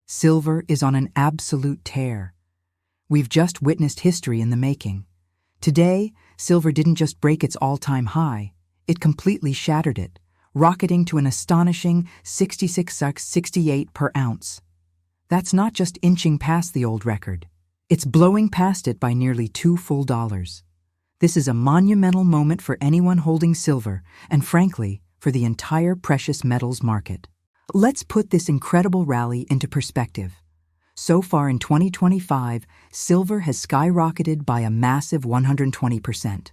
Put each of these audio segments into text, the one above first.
Silver is on an absolute tear. We've just witnessed history in the making. Today, silver didn't just break its all-time high, it completely shattered it, rocketing to an astonishing 66.68 per ounce. That's not just inching past the old record. It's blowing past it by nearly $2 full. This is a monumental moment for anyone holding silver, and frankly, for the entire precious metals market. Let's put this incredible rally into perspective. So far in 2025, silver has skyrocketed by a massive 120%.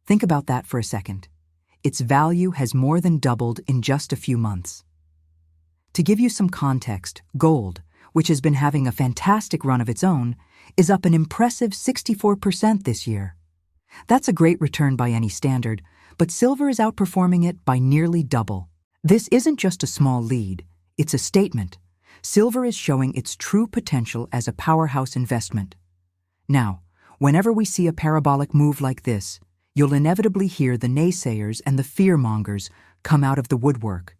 Think about that for a second. Its value has more than doubled in just a few months. To give you some context, gold, which has been having a fantastic run of its own, is up an impressive 64% this year. That's a great return by any standard, but silver is outperforming it by nearly double. This isn't just a small lead, it's a statement. Silver is showing its true potential as a powerhouse investment. Now, whenever we see a parabolic move like this, you'll inevitably hear the naysayers and the fearmongers come out of the woodwork.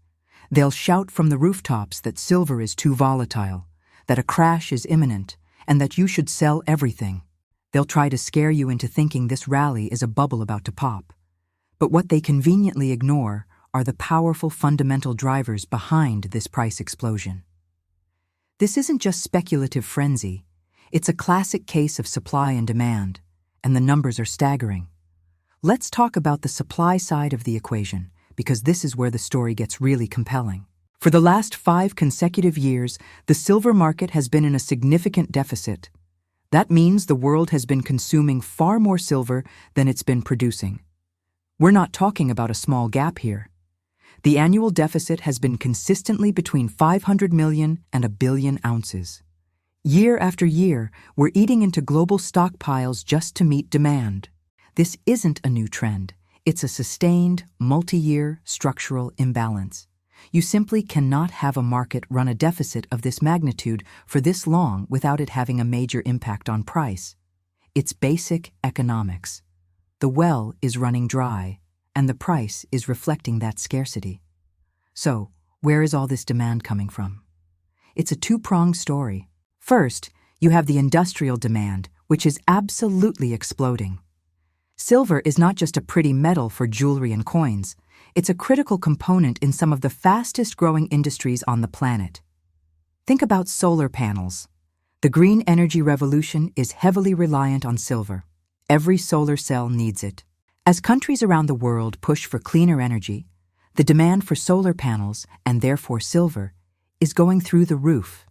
They'll shout from the rooftops that silver is too volatile, that a crash is imminent, and that you should sell everything. They'll try to scare you into thinking this rally is a bubble about to pop. But what they conveniently ignore are the powerful fundamental drivers behind this price explosion. This isn't just speculative frenzy, it's a classic case of supply and demand, and the numbers are staggering. Let's talk about the supply side of the equation, because this is where the story gets really compelling. For the last 5 consecutive years, the silver market has been in a significant deficit. That means the world has been consuming far more silver than it's been producing. We're not talking about a small gap here. The annual deficit has been consistently between 500 million and 1 billion ounces. Year after year, we're eating into global stockpiles just to meet demand. This isn't a new trend. It's a sustained, multi-year structural imbalance. You simply cannot have a market run a deficit of this magnitude for this long without it having a major impact on price. It's basic economics. The well is running dry, and the price is reflecting that scarcity. So, where is all this demand coming from? It's a two-pronged story. First, you have the industrial demand, which is absolutely exploding. Silver is not just a pretty metal for jewelry and coins. It's a critical component in some of the fastest-growing industries on the planet. Think about solar panels. The green energy revolution is heavily reliant on silver. Every solar cell needs it. As countries around the world push for cleaner energy, the demand for solar panels, and therefore silver, is going through the roof.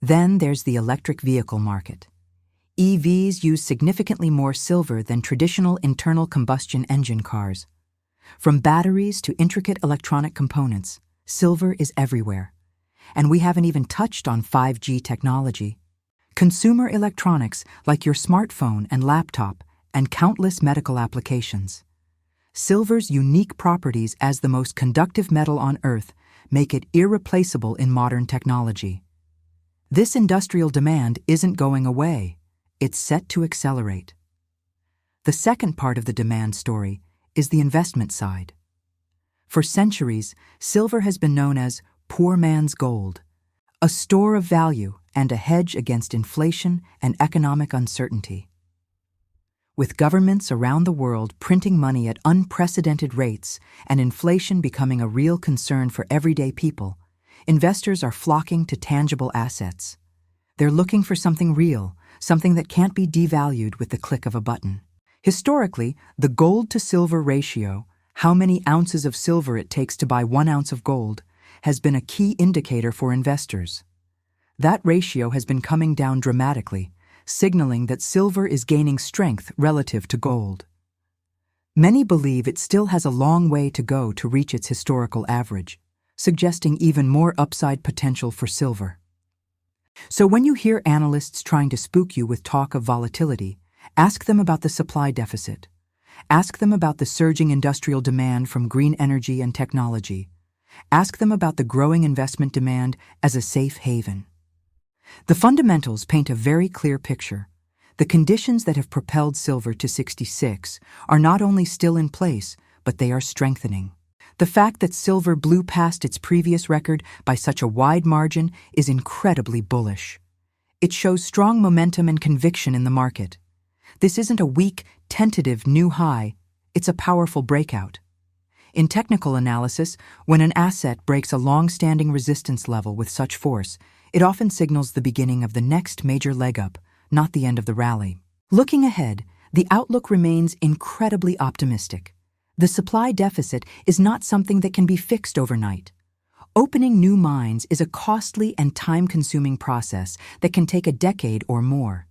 Then there's the electric vehicle market. EVs use significantly more silver than traditional internal combustion engine cars. From batteries to intricate electronic components, silver is everywhere. And we haven't even touched on 5G technology. Consumer electronics like your smartphone and laptop, and countless medical applications. Silver's unique properties as the most conductive metal on Earth make it irreplaceable in modern technology. This industrial demand isn't going away. It's set to accelerate. The second part of the demand story is the investment side. For centuries, silver has been known as poor man's gold, a store of value and a hedge against inflation and economic uncertainty. With governments around the world printing money at unprecedented rates and inflation becoming a real concern for everyday people, investors are flocking to tangible assets. They're looking for something real, something that can't be devalued with the click of a button. Historically, the gold-to-silver ratio, how many ounces of silver it takes to buy 1 ounce of gold, has been a key indicator for investors. That ratio has been coming down dramatically, signaling that silver is gaining strength relative to gold. Many believe it still has a long way to go to reach its historical average, suggesting even more upside potential for silver. So when you hear analysts trying to spook you with talk of volatility, ask them about the supply deficit. Ask them about the surging industrial demand from green energy and technology. Ask them about the growing investment demand as a safe haven. The fundamentals paint a very clear picture. The conditions that have propelled silver to 66 are not only still in place, but they are strengthening. The fact that silver blew past its previous record by such a wide margin is incredibly bullish. It shows strong momentum and conviction in the market. This isn't a weak, tentative new high, it's a powerful breakout. In technical analysis, when an asset breaks a long-standing resistance level with such force, it often signals the beginning of the next major leg up, not the end of the rally. Looking ahead, the outlook remains incredibly optimistic. The supply deficit is not something that can be fixed overnight. Opening new mines is a costly and time-consuming process that can take a decade or more.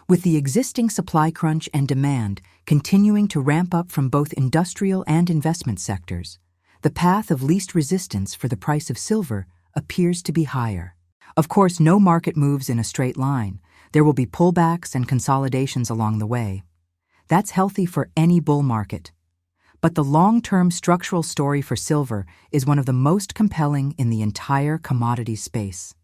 With the existing supply crunch and demand continuing to ramp up from both industrial and investment sectors, the path of least resistance for the price of silver appears to be higher. Of course, no market moves in a straight line. There will be pullbacks and consolidations along the way. That's healthy for any bull market. But the long-term structural story for silver is one of the most compelling in the entire commodity space.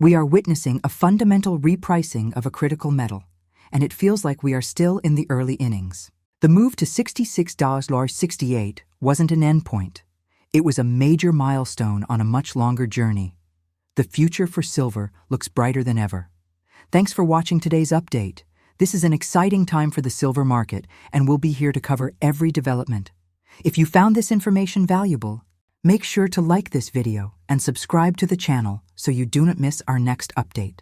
We are witnessing a fundamental repricing of a critical metal, and it feels like we are still in the early innings. The move to $66.68 wasn't an endpoint. It was a major milestone on a much longer journey. The future for silver looks brighter than ever. Thanks for watching today's update. This is an exciting time for the silver market, and we'll be here to cover every development. If you found this information valuable, make sure to like this video and subscribe to the channel so you do not miss our next update.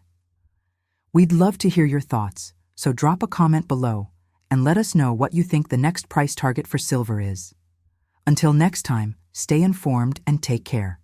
We'd love to hear your thoughts, so drop a comment below and let us know what you think the next price target for silver is. Until next time, stay informed and take care.